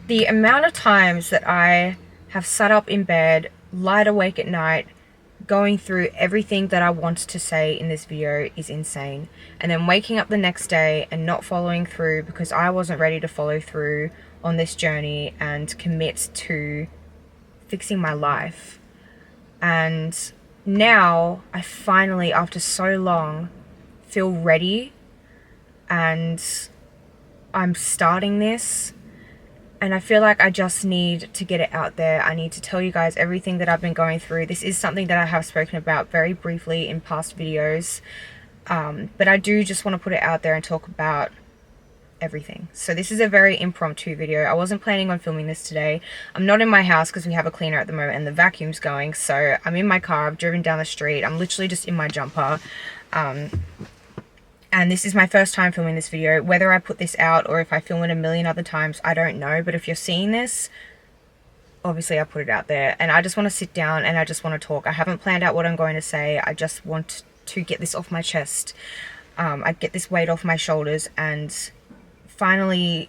The amount of times that I have sat up in bed, lied awake at night, going through everything that I want to say in this video is insane. And then waking up the next day and not following through because I wasn't ready to follow through on this journey and commit to fixing my life. And now I finally, after so long, feel ready, and I'm starting this. And I feel like I just need to get it out there. I need to tell you guys everything that I've been going through. This is something that I have spoken about very briefly in past videos. But I do just want to put it out there and talk about everything. So this is a very impromptu video. I wasn't planning on filming this today. I'm not in my house because we have a cleaner at the moment and the vacuum's going. So I'm in my car. I've driven down the street. I'm literally just in my jumper. And this is my first time filming this video. Whether I put this out or if I film it a million other times, I don't know. But if you're seeing this, obviously I put it out there. And I just want to sit down and I just want to talk. I haven't planned out what I'm going to say. I just want to get this off my chest. I get this weight off my shoulders and finally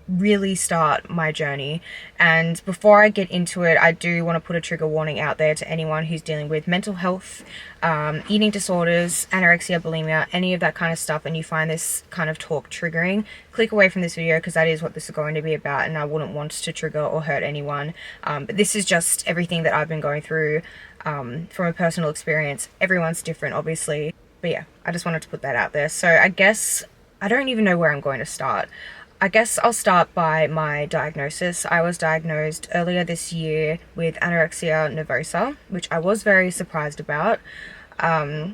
really start my journey. And before I get into it, I do want to put a trigger warning out there to anyone who's dealing with mental health, eating disorders, anorexia, bulimia, any of that kind of stuff, and you find this kind of talk triggering, click away from this video because that is what this is going to be about, and I wouldn't want to trigger or hurt anyone. But this is just everything that I've been going through from a personal experience. Everyone's different, obviously. But yeah, I just wanted to put that out there. So I guess I don't even know where I'm going to start. I guess I'll start by my diagnosis. I was diagnosed earlier this year with anorexia nervosa, which I was very surprised about. I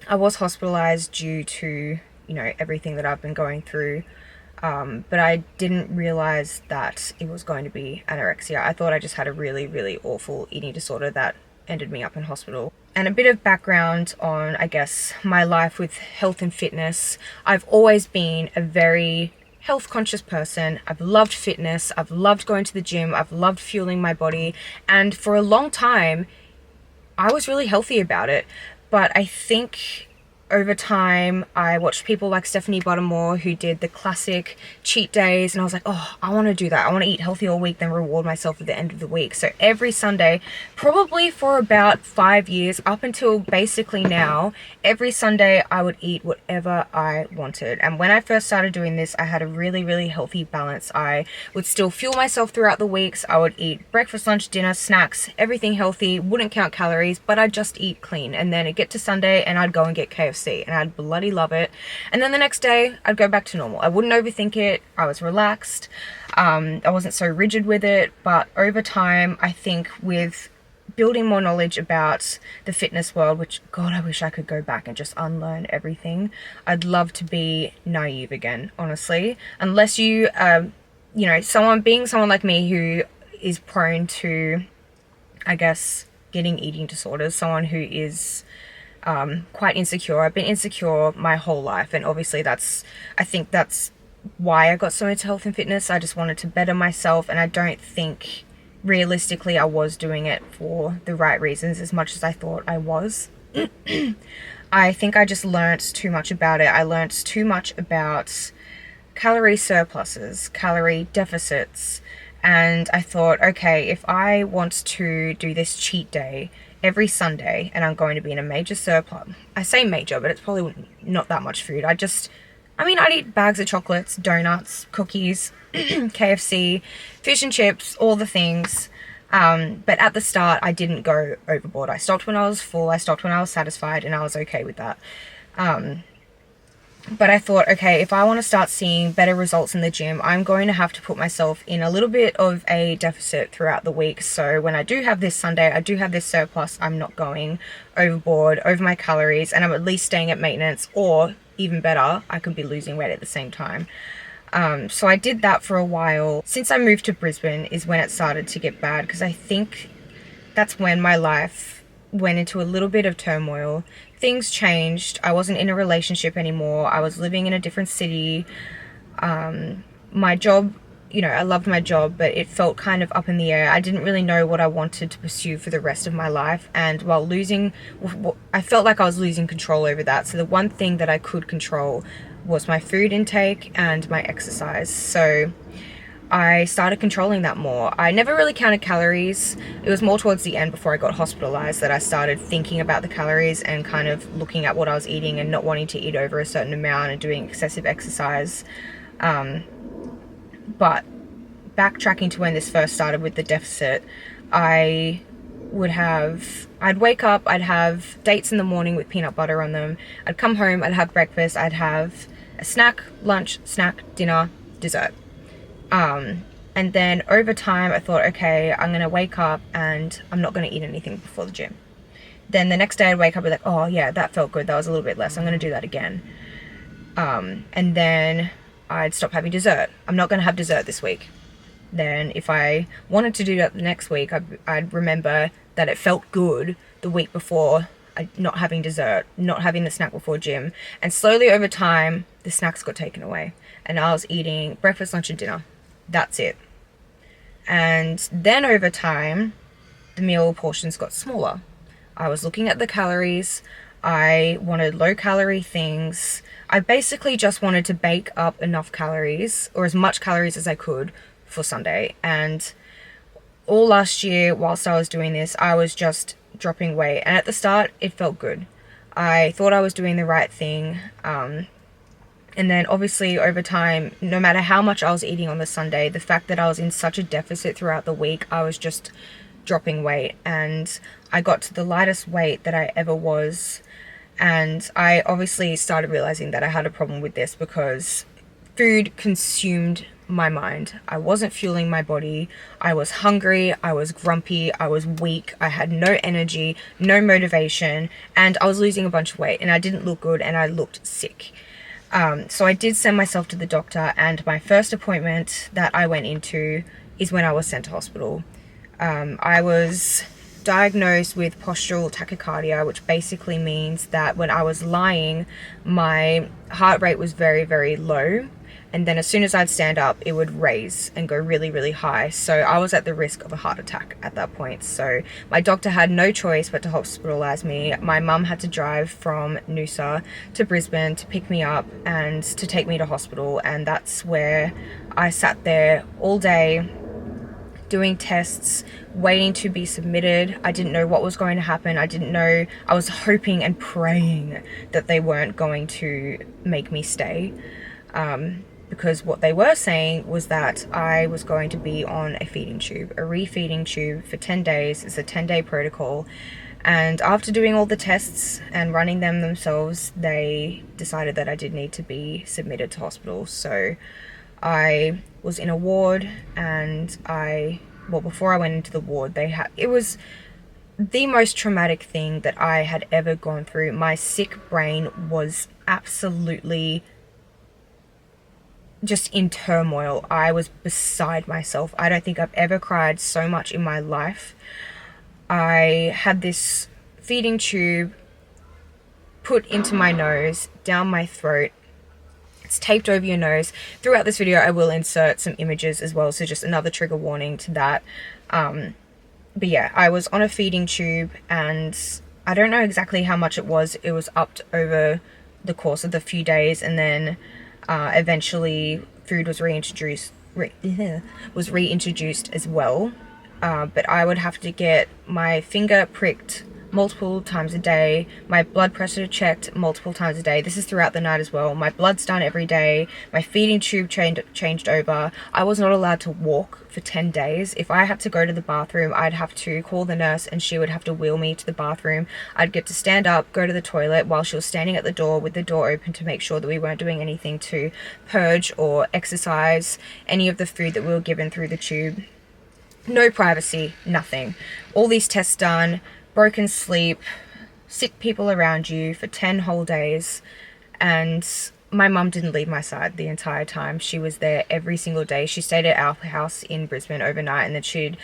was hospitalized due to, everything that I've been going through. But I didn't realize that it was going to be anorexia. I thought I just had a really, really awful eating disorder that ended me up in hospital. And a bit of background on, I guess, my life with health and fitness. I've always been a very health conscious person. I've loved fitness. I've loved going to the gym. I've loved fueling my body. And for a long time, I was really healthy about it. But I think over time, I watched people like Stephanie Buttermore who did the classic cheat days, and I was like, oh, I want to do that. I want to eat healthy all week, then reward myself at the end of the week. So every Sunday, probably for about 5 years, up until basically now, every Sunday I would eat whatever I wanted. And when I first started doing this, I had a really, really healthy balance. I would still fuel myself throughout the weeks. I would eat breakfast, lunch, dinner, snacks, everything healthy, wouldn't count calories, but I'd just eat clean. And then it'd get to Sunday and I'd go and get KFC. And I'd bloody love it. And then the next day I'd go back to normal. I wouldn't overthink it. I was relaxed. I wasn't so rigid with it. But over time, I think with building more knowledge about the fitness world, which, God, I wish I could go back and just unlearn everything. I'd love to be naive again, honestly. Unless you, someone like me who is prone to, I guess, getting eating disorders, someone who is quite insecure. I've been insecure my whole life, and obviously I think that's why I got so into health and fitness. I just wanted to better myself, and I don't think realistically I was doing it for the right reasons as much as I thought I was. I think I just learnt too much about it. I learnt too much about calorie surpluses, calorie deficits, and I thought, okay, if I want to do this cheat day every Sunday and I'm going to be in a major surplus, I say major, but it's probably not that much food. I'd eat bags of chocolates, donuts, cookies, KFC, fish and chips, all the things. But at the start, I didn't go overboard. I stopped when I was full, I stopped when I was satisfied, and I was okay with that. But I thought, okay, if I want to start seeing better results in the gym, I'm going to have to put myself in a little bit of a deficit throughout the week. So when I do have this Sunday, I do have this surplus, I'm not going overboard, over my calories, and I'm at least staying at maintenance, or even better, I could be losing weight at the same time. So I did that for a while. Since I moved to Brisbane is when it started to get bad, because I think that's when my life went into a little bit of turmoil. Things changed. I wasn't in a relationship anymore. I was living in a different city. My job, I loved my job, but it felt kind of up in the air. I didn't really know what I wanted to pursue for the rest of my life. And I felt like I was losing control over that. So the one thing that I could control was my food intake and my exercise. So I started controlling that more. I never really counted calories. It was more towards the end, before I got hospitalized, that I started thinking about the calories and kind of looking at what I was eating and not wanting to eat over a certain amount and doing excessive exercise. But backtracking to when this first started with the deficit, I'd wake up, I'd have dates in the morning with peanut butter on them. I'd come home, I'd have breakfast, I'd have a snack, lunch, snack, dinner, dessert. And then over time I thought, okay, I'm going to wake up and I'm not going to eat anything before the gym. Then the next day I'd wake up and be like, oh yeah, that felt good. That was a little bit less. I'm going to do that again. And then I'd stop having dessert. I'm not going to have dessert this week. Then if I wanted to do that the next week, I'd remember that it felt good the week before, not having dessert, not having the snack before gym. And slowly over time, the snacks got taken away. And I was eating breakfast, lunch, and dinner. That's it. And then over time, the meal portions got smaller. I was looking at the calories. I wanted low calorie things. I basically just wanted to bake up enough calories, or as much calories as I could, for Sunday. And all last year, whilst I was doing this, I was just dropping weight. And at the start, it felt good. I thought I was doing the right thing. And then obviously over time, no matter how much I was eating on the Sunday, the fact that I was in such a deficit throughout the week, I was just dropping weight. And I got to the lightest weight that I ever was. And I obviously started realizing that I had a problem with this, because food consumed my mind. I wasn't fueling my body. I was hungry. I was grumpy. I was weak. I had no energy, no motivation, and I was losing a bunch of weight, and I didn't look good, and I looked sick. So I did send myself to the doctor, and my first appointment that I went into is when I was sent to hospital. I was diagnosed with postural tachycardia, which basically means that when I was lying, my heart rate was very, very low. And then as soon as I'd stand up, it would raise and go really, really high. So I was at the risk of a heart attack at that point. So my doctor had no choice but to hospitalize me. My mum had to drive from Noosa to Brisbane to pick me up and to take me to hospital. And that's where I sat there all day doing tests, waiting to be submitted. I didn't know what was going to happen. I didn't know. I was hoping and praying that they weren't going to make me stay. Because what they were saying was that I was going to be on a feeding tube, a refeeding tube for 10 days. It's a 10-day protocol. And after doing all the tests and running them themselves, they decided that I did need to be submitted to hospital. So I was in a ward, and before I went into the ward, it was the most traumatic thing that I had ever gone through. My sick brain was absolutely just in turmoil. I was beside myself. I don't think I've ever cried so much in my life. I had this feeding tube put into my nose, down my throat. It's taped over your nose. Throughout this video, I will insert some images as well, so just another trigger warning to that. But yeah, I was on a feeding tube, and I don't know exactly how much it was. It was upped over the course of the few days, and then eventually food was reintroduced as well. But I would have to get my finger pricked multiple times a day, my blood pressure checked multiple times a day. This is throughout the night as well. My blood's done every day. My feeding tube changed over. I was not allowed to walk for 10 days. If I had to go to the bathroom, I'd have to call the nurse, and she would have to wheel me to the bathroom. I'd get to stand up, go to the toilet while she was standing at the door with the door open to make sure that we weren't doing anything to purge or exercise any of the food that we were given through the tube. No privacy, nothing. All these tests done, broken sleep, sick people around you for 10 whole days, and my mum didn't leave my side the entire time. She was there every single day. She stayed at our house in Brisbane overnight, and then she'd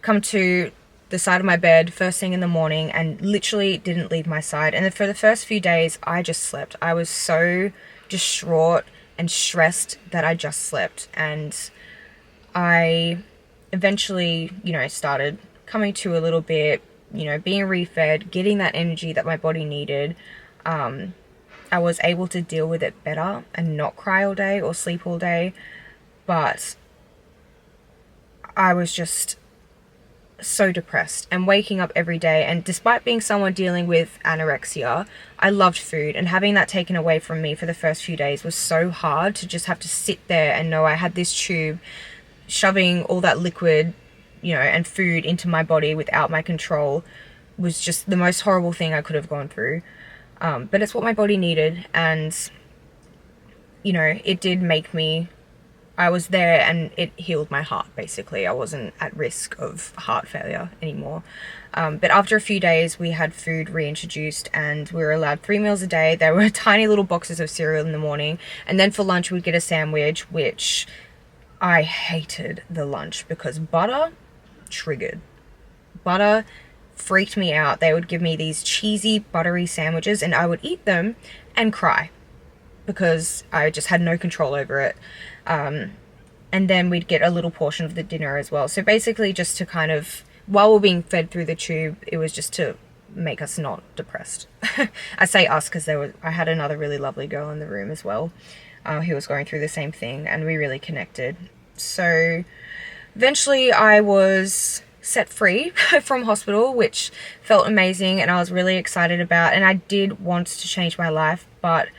come to the side of my bed first thing in the morning and literally didn't leave my side. And then for the first few days, I just slept. I was so distraught and stressed that I just slept. And I eventually, started coming to a little bit, being refed, getting that energy that my body needed. I was able to deal with it better and not cry all day or sleep all day. But I was just so depressed and waking up every day. And despite being someone dealing with anorexia, I loved food, and having that taken away from me for the first few days was so hard. To just have to sit there and know I had this tube shoving all that liquid, and food into my body without my control was just the most horrible thing I could have gone through. But it's what my body needed, and it did make me, I was there, and it healed my heart, basically. I wasn't at risk of heart failure anymore. But after a few days, we had food reintroduced, and we were allowed 3 meals a day. There were tiny little boxes of cereal in the morning, and then for lunch we'd get a sandwich, which I hated the lunch because butter triggered. Butter freaked me out. They would give me these cheesy, buttery sandwiches, and I would eat them and cry because I just had no control over it. And then we'd get a little portion of the dinner as well. So basically just to kind of, while we're being fed through the tube, it was just to make us not depressed. I say us because I had another really lovely girl in the room as well, who was going through the same thing, and we really connected. So eventually I was set free from hospital, which felt amazing and I was really excited about, and I did want to change my life, but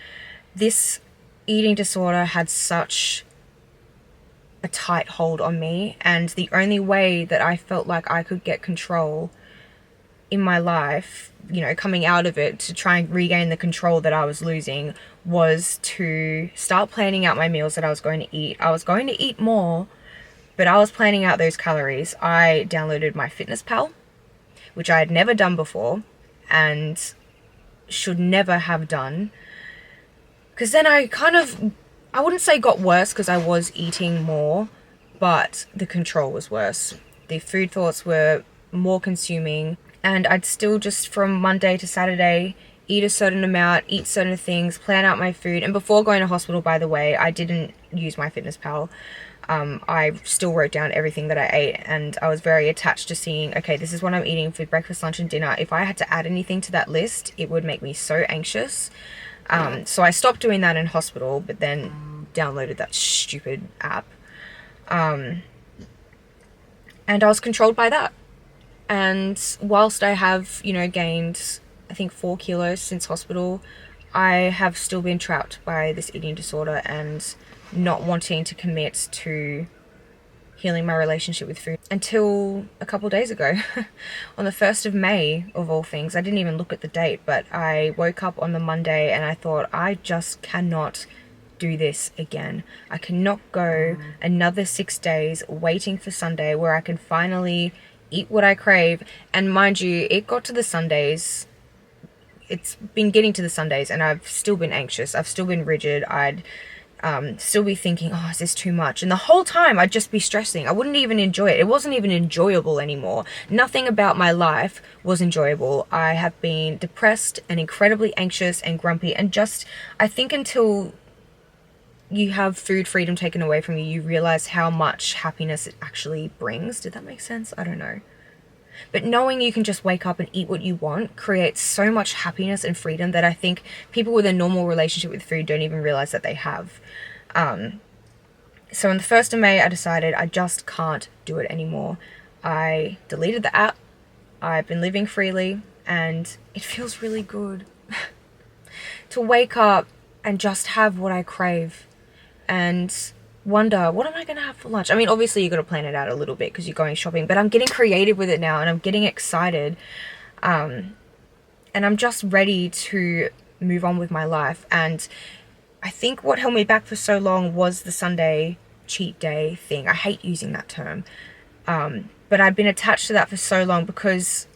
this eating disorder had such a tight hold on me, and the only way that I felt like I could get control in my life, coming out of it, to try and regain the control that I was losing, was to start planning out my meals that I was going to eat. I was going to eat more, but I was planning out those calories. I downloaded MyFitnessPal, which I had never done before and should never have done, because then I wouldn't say got worse, because I was eating more, but the control was worse. The food thoughts were more consuming, and I'd still just, from Monday to Saturday, eat a certain amount, eat certain things, plan out my food. And before going to hospital, by the way, I didn't use MyFitnessPal. I still wrote down everything that I ate, and I was very attached to seeing, okay, this is what I'm eating for breakfast, lunch, and dinner. If I had to add anything to that list, it would make me so anxious. So I stopped doing that in hospital, but then downloaded that stupid app. And I was controlled by that. And whilst I have, gained, I think, 4 kilos since hospital, I have still been trapped by this eating disorder and not wanting to commit to healing my relationship with food until a couple days ago. On the 1st of May, of all things. I didn't even look at the date, but I woke up on the Monday and I thought, I just cannot do this again. I cannot go another 6 days waiting for Sunday where I can finally eat what I crave. And mind you, it got to the Sundays. It's been getting to the Sundays and I've still been anxious. I've still been rigid. I'd still be thinking, oh, is this too much? And the whole time I'd just be stressing. I wouldn't even enjoy it. It wasn't even enjoyable anymore. Nothing about my life was enjoyable. I have been depressed and incredibly anxious and grumpy, and just, I think until you have food freedom taken away from you, you realize how much happiness it actually brings. Did that make sense? I don't know. But knowing you can just wake up and eat what you want creates so much happiness and freedom that I think people with a normal relationship with food don't even realize that they have. So on the 1st of May, I decided I just can't do it anymore. I deleted the app. I've been living freely, and it feels really good to wake up and just have what I crave and wonder, what am I going to have for lunch? I mean, obviously you got to plan it out a little bit because you're going shopping, but I'm getting creative with it now and I'm getting excited. And I'm just ready to move on with my life. And I think what held me back for so long was the Sunday cheat day thing. I hate using that term. But I'd been attached to that for so long because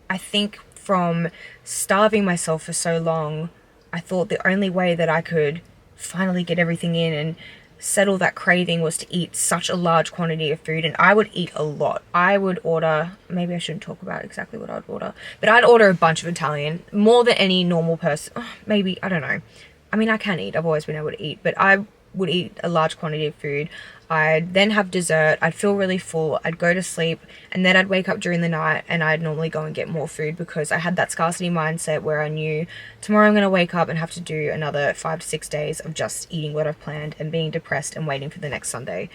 I think from starving myself for so long, I thought the only way that I could finally get everything in and settle that craving was to eat such a large quantity of food. And I would eat a lot. I would order, maybe I shouldn't talk about exactly what I'd order, but I'd order a bunch of Italian, more than any normal person. Maybe, I don't know. I mean, I can eat. I've always been able to eat, but I would eat a large quantity of food. I'd then have dessert. I'd feel really full. I'd go to sleep, and then I'd wake up during the night and I'd normally go and get more food because I had that scarcity mindset where I knew tomorrow I'm going to wake up and have to do another 5 to 6 days of just eating what I've planned and being depressed and waiting for the next Sunday.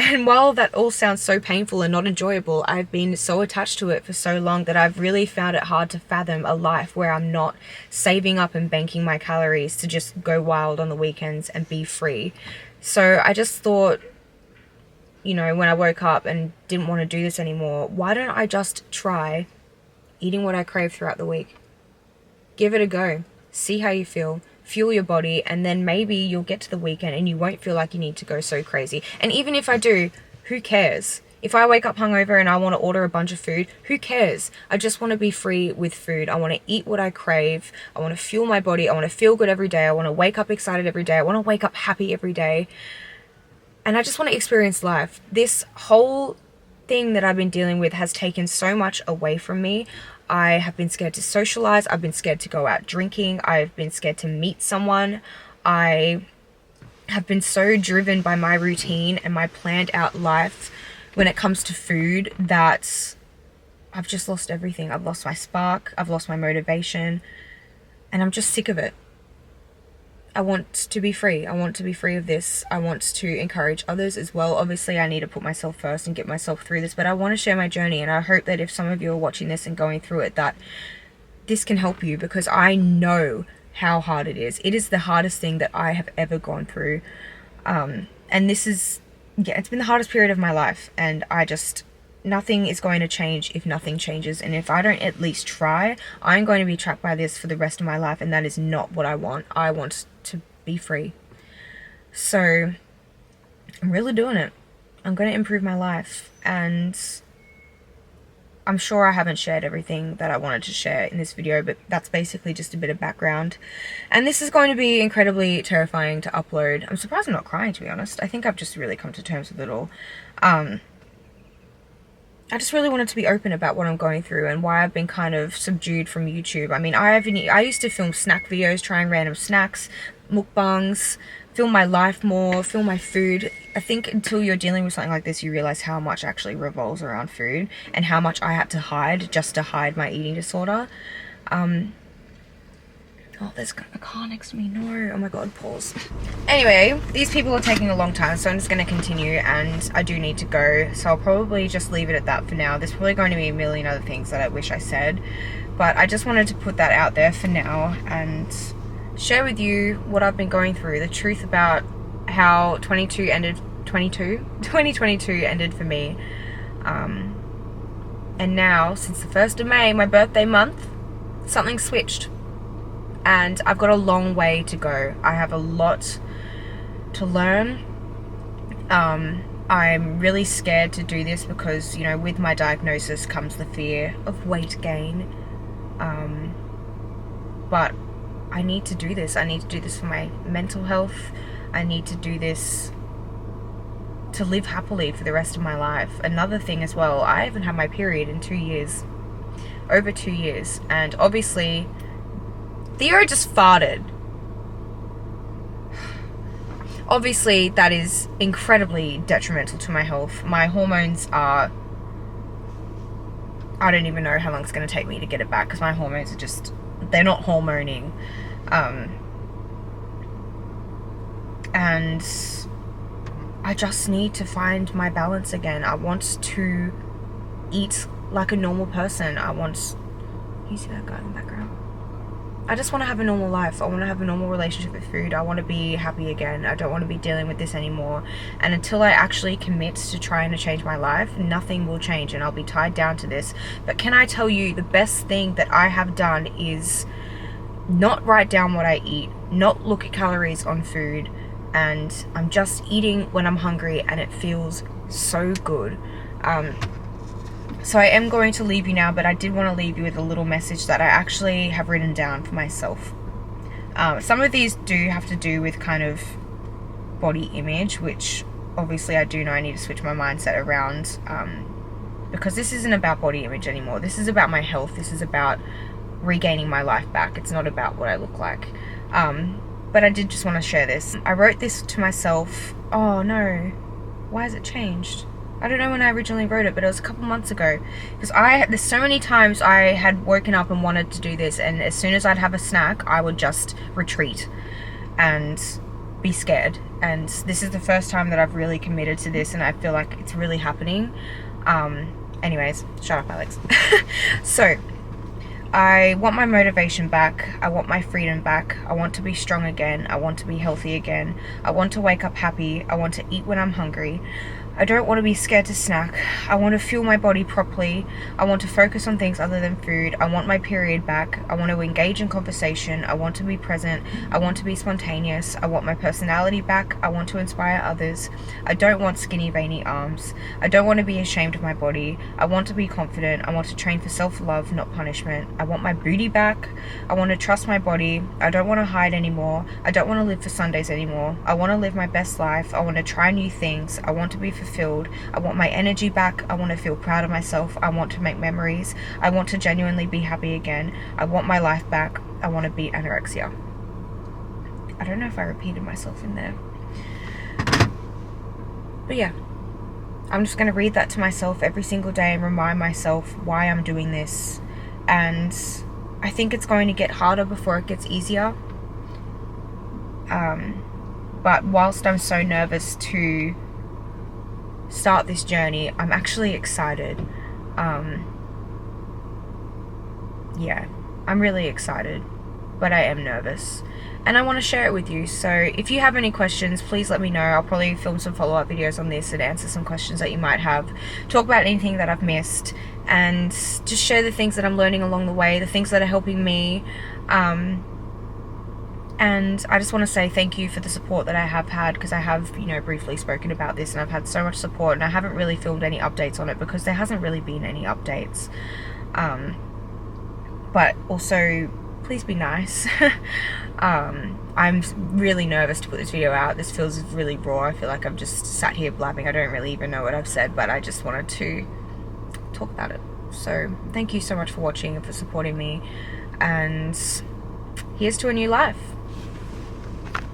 And while that all sounds so painful and not enjoyable, I've been so attached to it for so long that I've really found it hard to fathom a life where I'm not saving up and banking my calories to just go wild on the weekends and be free. So I just thought, you know, when I woke up and didn't want to do this anymore, why don't I just try eating what I crave throughout the week? Give it a go. See how you feel. Fuel your body, and then maybe you'll get to the weekend and you won't feel like you need to go so crazy. And even if I do, who cares? If I wake up hungover and I want to order a bunch of food, who cares? I just want to be free with food. I want to eat what I crave. I want to fuel my body. I want to feel good every day. I want to wake up excited every day. I want to wake up happy every day. And I just want to experience life. This whole thing that I've been dealing with has taken so much away from me. I have been scared to socialize. I've been scared to go out drinking. I've been scared to meet someone. I have been so driven by my routine and my planned out life when it comes to food that I've just lost everything. I've lost my spark. I've lost my motivation. And I'm just sick of it. I want to be free. I want to be free of this. I want to encourage others as well. Obviously, I need to put myself first and get myself through this, but I want to share my journey, and I hope that if some of you are watching this and going through it, that this can help you, because I know how hard it is. It is the hardest thing that I have ever gone through. And this is, yeah, it's been the hardest period of my life, and nothing is going to change if nothing changes. And if I don't at least try, I'm going to be trapped by this for the rest of my life, and that is not what I want. I want to be free. So I'm really doing it. I'm going to improve my life, and I'm sure I haven't shared everything that I wanted to share in this video, but that's basically just a bit of background. And this is going to be incredibly terrifying to upload. I'm surprised I'm not crying, to be honest. I think I've just really come to terms with it all. I just really wanted to be open about what I'm going through and why I've been kind of subdued from YouTube. I mean, I used to film snack videos, trying random snacks, mukbangs, film my life more, film my food. I think until you're dealing with something like this, you realize how much actually revolves around food and how much I had to hide just to hide my eating disorder. Oh, there's a car next to me. No. Oh my god, pause. Anyway, these people are taking a long time, so I'm just going to continue, and I do need to go, so I'll probably just leave it at that for now. There's probably going to be a million other things that I wish I said, but I just wanted to put that out there for now and share with you what I've been going through, the truth about how 2022 ended for me. And now, since the 1st of May, my birthday month, something switched. And I've got a long way to go. I have a lot to learn. I'm really scared to do this because, you know, with my diagnosis comes the fear of weight gain. But I need to do this. I need to do this for my mental health. I need to do this to live happily for the rest of my life. Another thing as well, I haven't had my period in 2 years. Over 2 years. And obviously Theo just farted. Obviously, that is incredibly detrimental to my health. My hormones are... I don't even know how long it's going to take me to get it back, because my hormones are just... they're not hormoning. And I just need to find my balance again. I want to eat like a normal person. I want... you see that guy in the background? I just want to have a normal life. I want to have a normal relationship with food. I want to be happy again. I don't want to be dealing with this anymore. And until I actually commit to trying to change my life, nothing will change, and I'll be tied down to this. But can I tell you, the best thing that I have done is not write down what I eat, not look at calories on food, and I'm just eating when I'm hungry, and it feels so good. So I am going to leave you now, but I did want to leave you with a little message that I actually have written down for myself. Some of these do have to do with kind of body image, which obviously I do know I need to switch my mindset around, because this isn't about body image anymore. This is about my health. This is about regaining my life back. It's not about what I look like. But I did just want to share this. I wrote this to myself. Oh no, why has it changed? I don't know when I originally wrote it, but it was a couple months ago. Because there's so many times I had woken up and wanted to do this, and as soon as I'd have a snack, I would just retreat and be scared and this is the first time that I've really committed to this, and I feel like it's really happening. Anyways, shut up, Alex. So I want my motivation back. I want my freedom back. I want to be strong again. I want to be healthy again. I want to wake up happy. I want to eat when I'm hungry. I don't want to be scared to snack. I want to fuel my body properly. I want to focus on things other than food. I want my period back. I want to engage in conversation. I want to be present. I want to be spontaneous. I want my personality back. I want to inspire others. I don't want skinny, veiny arms. I don't want to be ashamed of my body. I want to be confident. I want to train for self-love, not punishment. I want my booty back. I want to trust my body. I don't want to hide anymore. I don't want to live for Sundays anymore. I want to live my best life. I want to try new things. I want to be fulfilled. I want my energy back. I want to feel proud of myself. I want to make memories. I want to genuinely be happy again. I want my life back. I want to beat anorexia. I don't know if I repeated myself in there. But yeah, I'm just going to read that to myself every single day and remind myself why I'm doing this. And I think it's going to get harder before it gets easier. But whilst I'm so nervous to start this journey, I'm actually excited. Yeah, I'm really excited, but I am nervous, and I want to share it with you. So if you have any questions, please let me know. I'll probably film some follow-up videos on this and answer some questions that you might have, talk about anything that I've missed, and just share the things that I'm learning along the way, the things that are helping me. And I just want to say thank you for the support that I have had, because I have, you know, briefly spoken about this, and I've had so much support, and I haven't really filmed any updates on it because there hasn't really been any updates. But also, please be nice. I'm really nervous to put this video out. This feels really raw. I feel like I've just sat here blabbing. I don't really even know what I've said, but I just wanted to talk about it. So thank you so much for watching and for supporting me, and here's to a new life.